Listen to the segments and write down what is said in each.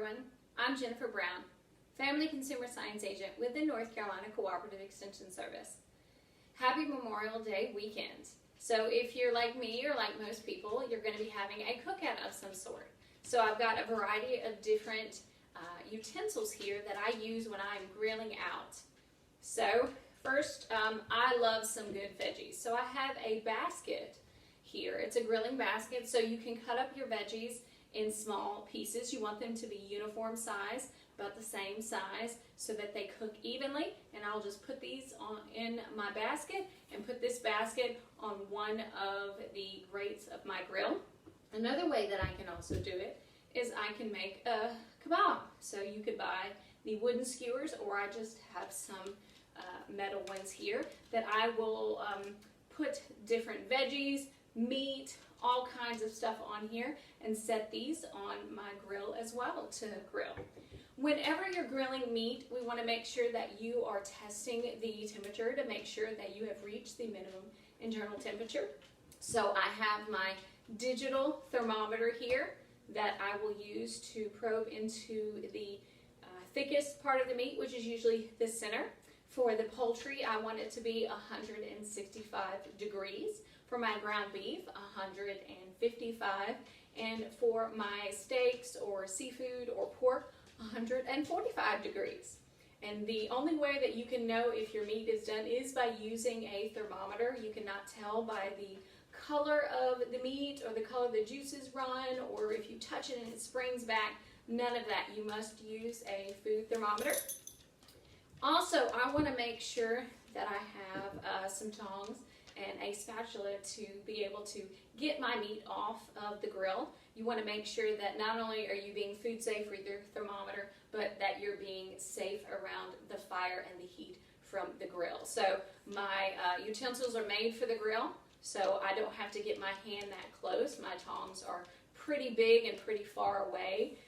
everyone. I'm Jennifer Brown, Family Consumer Science Agent with the North Carolina Cooperative Extension Service. Happy Memorial Day weekend. So if you're like me or like most people, you're going to be having a cookout of some sort. So I've got a variety of different utensils here that I use when I'm grilling out. So first, I love some good veggies. So I have a basket here. It's a grilling basket, so you can cut up your veggies in small pieces. You want them to be uniform size, about the same size, so that they cook evenly. And I'll just put these in my basket and put this basket on one of the grates of my grill. Another way that I can also do it is I can make a kebab. So you could buy the wooden skewers, or I just have some metal ones here that I will put different veggies, meat, all kinds of stuff on here, and set these on my grill as well to grill. Whenever you're grilling meat, we want to make sure that you are testing the temperature to make sure that you have reached the minimum internal temperature. So I have my digital thermometer here that I will use to probe into the thickest part of the meat, which is usually the center. For the poultry, I want it to be 165 degrees. For my ground beef, 155. And for my steaks or seafood or pork, 145 degrees. And the only way that you can know if your meat is done is by using a thermometer. You cannot tell by the color of the meat or the color the juices run, or if you touch it and it springs back. None of that. You must use a food thermometer. Also, I want to make sure that I have some tongs and a spatula to be able to get my meat off of the grill. You want to make sure that not only are you being food safe with your thermometer, but that you're being safe around the fire and the heat from the grill. So my utensils are made for the grill, so I don't have to get my hand that close. My tongs are pretty big and pretty far away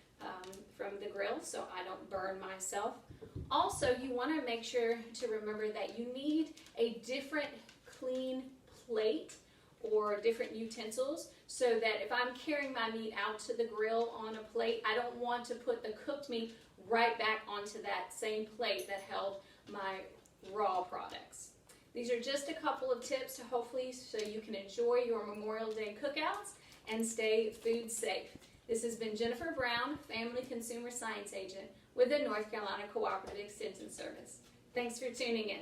from the grill, so I don't burn myself. Also, you want to make sure to remember that you need a different clean plate or different utensils, so that if I'm carrying my meat out to the grill on a plate, I don't want to put the cooked meat right back onto that same plate that held my raw products. These are just a couple of tips to hopefully so you can enjoy your Memorial Day cookouts and stay food safe. This has been Jennifer Brown, Family Consumer Science Agent with the North Carolina Cooperative Extension Service. Thanks for tuning in.